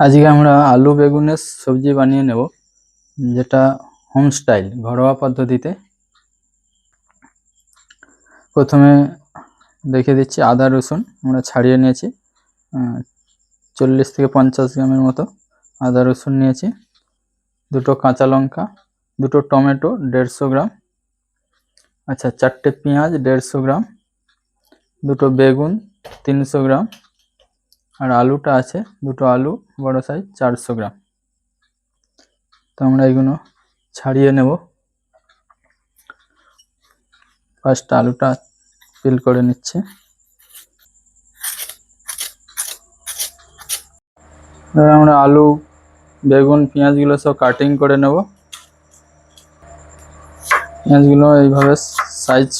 আজকে আমরা আলু বেগুনের সবজি বানিয়ে নেব, যেটা হোম স্টাইল ঘরোয়া পদ্ধতিতে। প্রথমে দেখিয়ে দিচ্ছি, আদা রসুন আমরা ছাড়িয়ে নিয়েছি 40 থেকে 50 গ্রামের মতো আদা রসুন নিয়েছি, দুটো কাঁচা লঙ্কা, দুটো টমেটো 150 গ্রাম, আচ্ছা 4টে পেঁয়াজ 150 গ্রাম, দুটো বেগুন 300 গ্রাম, আর আলুটা আছে দুটো আলু বড় সাইজ 400 গ্রাম। তো আমরা এগুলো ছাড়িয়ে নেব। ফার্স্ট আলুটা পিল করে নিচ্ছে। আমরা আলু বেগুন পেঁয়াজগুলো সব কাটিং করে নেব। পেঁয়াজগুলো এইভাবে সাইজ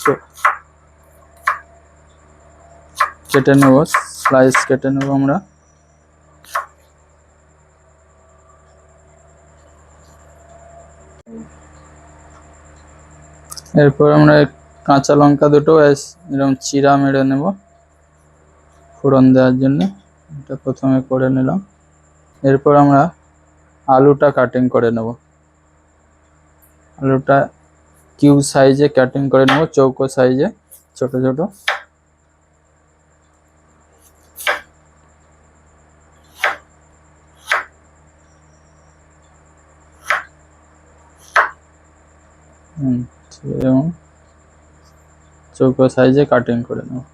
কেটে নেব, স্লাইস কেটে নেব আমরা। এরপর আমরা কাঁচা লঙ্কা দুটো এরকম চিরা মেরে নেব ফোড়ন দেওয়ার জন্য। এটা প্রথমে করে নিলাম। এরপর আমরা আলুটা কাটিং করে নেব। আলুটা কিউব সাইজে কাটিং করে নেব, চৌকো সাইজে ছোট ছোট। এবং চৌকো সাইজে কাটিং করে নেব।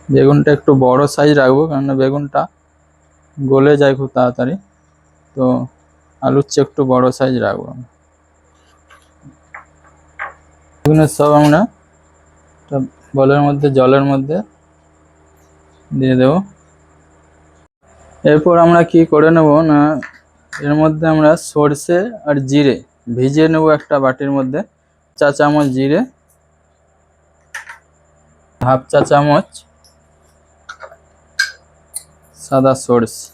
বেগুনটা একটু বড় সাইজ রাখবো, কারণ বেগুনটা গলে যায় খুব তাড়াতাড়ি, তো আলুর চেয়ে একটু বড় সাইজ রাখবো। বেগুনের সব আমরা বলের মধ্যে জলের মধ্যে দিয়ে দেব। এরপর আমরা কি করে নেব না, এর মধ্যে আমরা সর্ষে আর জিরে ভিজিয়ে নেব একটা বাটির মধ্যে। 1 চা চামচ জিরে, 1/2 চা চামচ সাদা সর্ষে,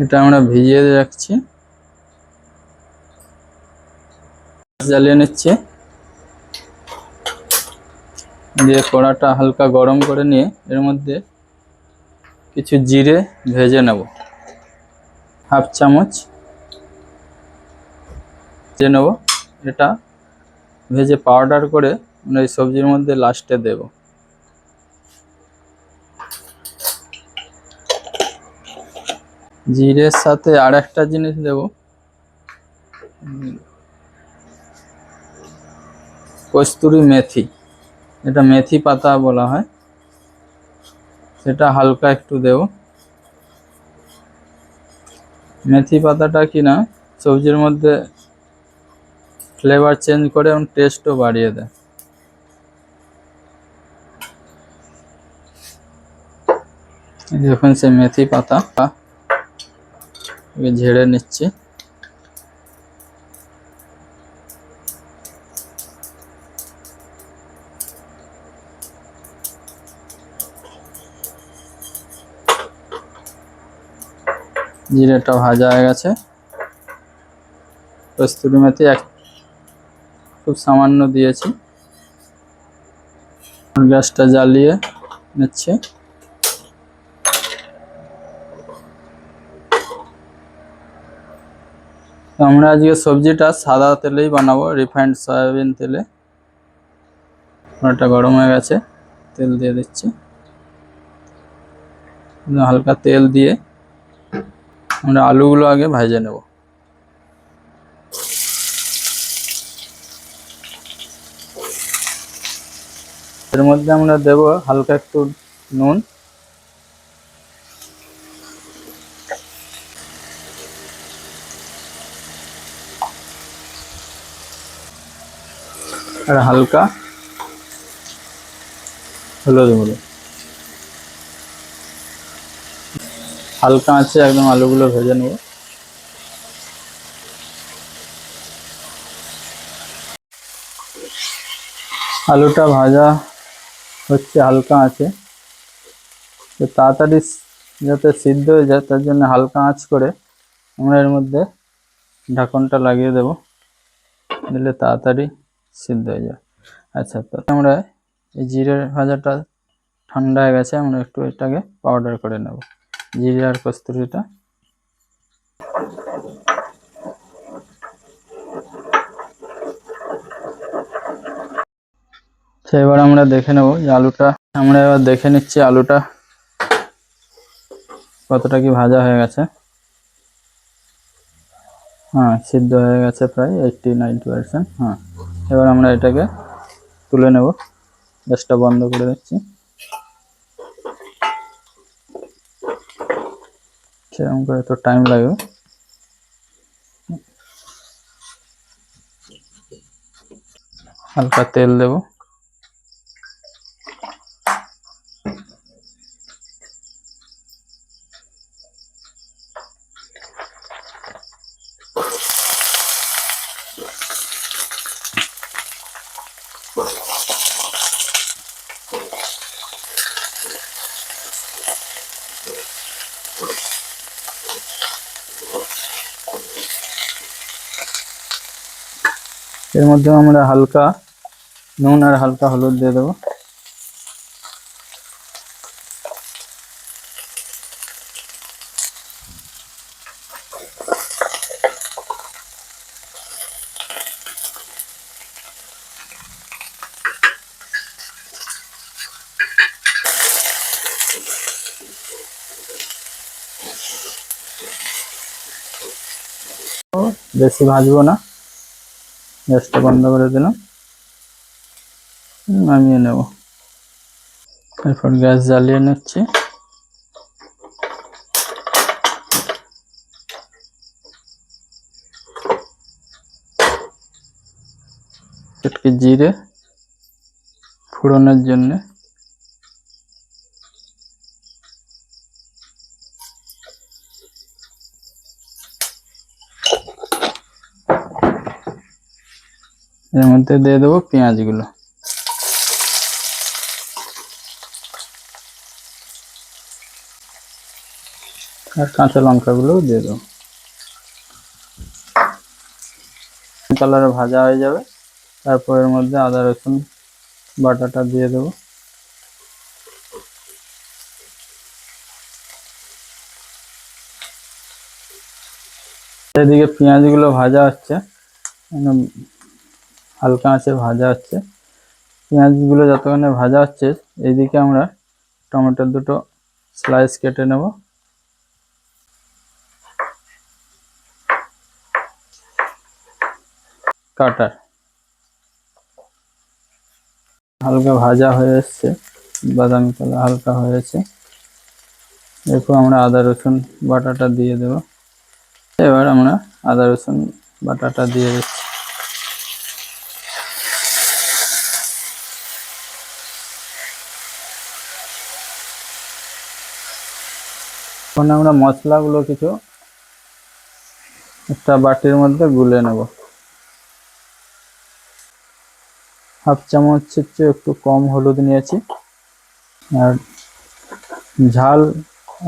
এটা আমরা ভিজিয়ে রাখছি। জ্বালিয়ে নিচ্ছে, দিয়ে কড়াটা হালকা গরম করে নিয়ে এর মধ্যে কিছু জিরে ভেজে নেব, 1/2 চামচ ভেজে নেব। এটা ভেজে পাউডার করে আমরা এই সবজির মধ্যে লাস্টে দেব। জিরের সাথে আর একটা জিনিস দেব, কস্তুরি মেথি, এটা মেথি পাতা বলা হয়, সেটা হালকা একটু দেব। মেথি পাতাটা কিনা সবজির মধ্যে ফ্লেভার চেঞ্জ করে এবং টেস্টও বাড়িয়ে দেয়। দেখুন সেই মেথি পাতা ঝেড়ে নিচ্ছি। জিরেটা ভাজা হয়ে গেছে। কস্তুরি মেথি খুব সামান্য দিয়েছি। গ্যাসটা জ্বালিয়ে নিচ্ছে। আমরা আজকে সবজিটা সাদা তেলেই বানাবো, রিফাইন্ড সয়াবিন তেলে। কড়াটা গরম হয়ে গেছে, তেল দিয়ে দিচ্ছি। হালকা তেল দিয়ে আমরা আলুগুলো আগে ভেজে নেব। এর মধ্যে আমরা দেব হালকা একটু নুন, আর হালকা হলুদ গুঁড়ো। হালকা আছে একদম আলুগুলো ভেজে নেব। আলুটা ভাজা হচ্ছে হালকা আছে, তো তাড়াতাড়ি যাতে সিদ্ধ হয়ে যায় তার জন্য হালকা আঁচ করে আমরা এর মধ্যে ঢাকনটা লাগিয়ে দেব, দিলে তাড়াতাড়ি সিদ্ধ হয়ে যায়। আচ্ছা, তো আমরা এই জিরে ভাজাটা ঠান্ডা হয়ে গেছে, আমরা একটু এটাকে পাউডার করে নেব, জিরে আর কস্তুরিটা। এবার আমরা দেখে নেব যে আলুটা, আমরা এবার দেখে নিচ্ছি আলুটা কতটা কি ভাজা হয়ে গেছে। হ্যাঁ, সিদ্ধ হয়ে গেছে প্রায় 80-90%। হ্যাঁ, এবার আমরা এটাকে তুলে নেব, গ্যাসটা বন্ধ করে দিচ্ছি। সেরকম করে তো টাইম লাগবে। হালকা তেল দেব, এর মধ্যে আমরা হালকা নুন আর হালকা হলুদ দিয়ে দেবো। বেশি ভাজবো না, গ্যাসটা বন্ধ করে দিলাম, নামিয়ে নেব। এরপর গ্যাস জ্বালিয়ে নিচ্ছি। একটু জিরে ফোড়নের জন্য, এর মধ্যে দিয়ে দেবো পেঁয়াজগুলো আর কাঁচা লঙ্কাগুলোও দিয়ে দেবো। কালারে ভাজা হয়ে যাবে, তারপর এর মধ্যে আদা রসুন বাটাটা দিয়ে দেবো। এদিকে পেঁয়াজগুলো ভাজা হচ্ছে, হালকা আঁচে ভাজা হচ্ছে। পেঁয়াজগুলো যতক্ষণে ভাজা হচ্ছে, এইদিকে আমরা টমেটোর দুটো স্লাইস কেটে নেব। কাটার হালকা ভাজা হয়ে এসছে, বাদামি কালার হালকা হয়েছে। এরপর আমরা আদা রসুন বাটাটা দিয়ে দেব। এবার আমরা আদা রসুন বাটাটা দিয়ে দিচ্ছি। এখন আমরা মশলাগুলো কিছু একটা বাটির মধ্যে গুলে নেব। হাফ চামচের চেয়ে একটু কম হলুদ নিয়েছি, আর ঝাল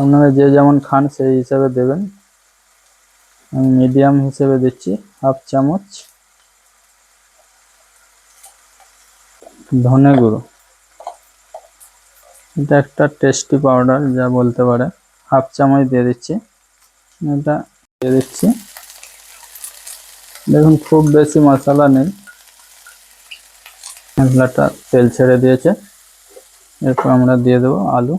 আপনারা যে যেমন খান সেই হিসাবে দেবেন। আমি মিডিয়াম হিসেবে দিচ্ছি, হাফ চামচ ধনে গুঁড়ো, এটা একটা টেস্টি পাউডার যা বলতে পারে, হাফ চামচ দিয়ে দিচ্ছি। এটা দিয়ে দিচ্ছি। দেখুন খুব বেশি মশলা নেই, মশলাটা তেল ছেড়ে দিয়েছে। এরপর আমরা দিয়ে দেবো আলু,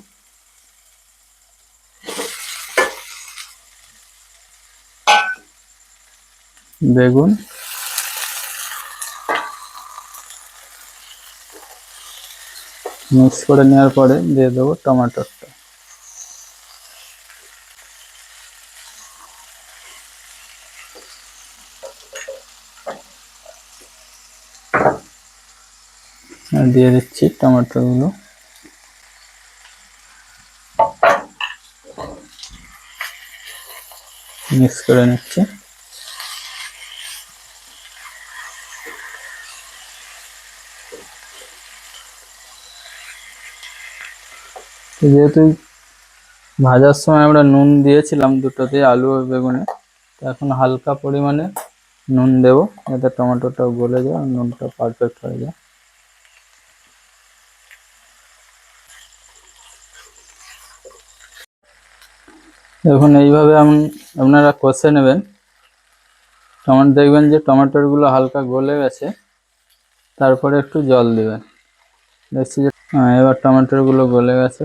বেগুন, মিক্স করে নেওয়ার পরে দিয়ে দেবো টমেটোটা। দিয়ে দিচ্ছি টমেটোগুলো, মিক্স করে নিচ্ছি। যেহেতু ভাজার সময় আমরা নুন দিয়েছিলাম দুটোতে, আলু ও বেগুনে, তো এখন হালকা পরিমাণে নুন দেবো যাতে টমেটোটাও গলে যায় আর নুনটা পারফেক্ট হয়ে যায়। এখন এইভাবে আপনারা কষে নেবেন। দেখবেন যে টমেটোগুলো হালকা গলে গেছে, তারপরে একটু জল দেবেন। দেখছি যে এবার টমেটোগুলো গলে গেছে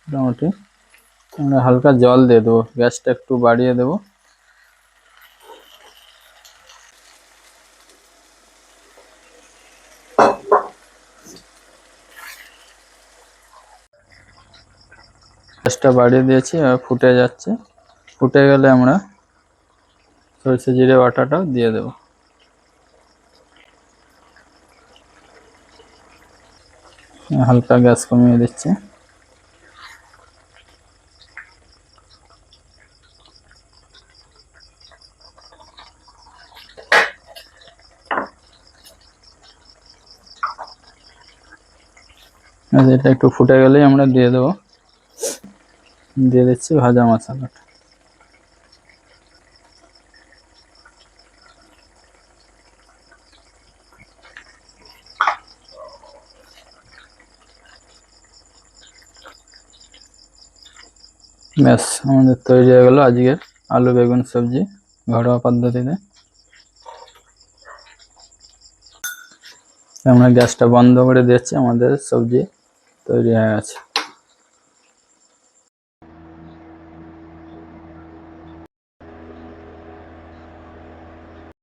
মোটামুটি। আমরা হালকা জল দিয়ে দেবো, গ্যাসটা একটু বাড়িয়ে দেবো। গ্যাসটা বাড়িয়ে দিয়েছি, আর ফুটে যাচ্ছে। ফুটে গেলে আমরা সরষে জিরে বাটাটাও দিয়ে দেবো। হালকা গ্যাস কমিয়ে দিচ্ছি। এটা একটু ফুটে গেলেই আমরা দিয়ে দেবো, দিয়ে দিচ্ছি ভাজা মশলাটা। ব্যাস, আমাদের তৈরি হয়ে গেল আজকের আলু বেগুন সবজি ঘরোয়া পদ্ধতিতে। আমরা গ্যাসটা বন্ধ করে দিচ্ছি, আমাদের সবজি তৈরি হয়ে গেছে।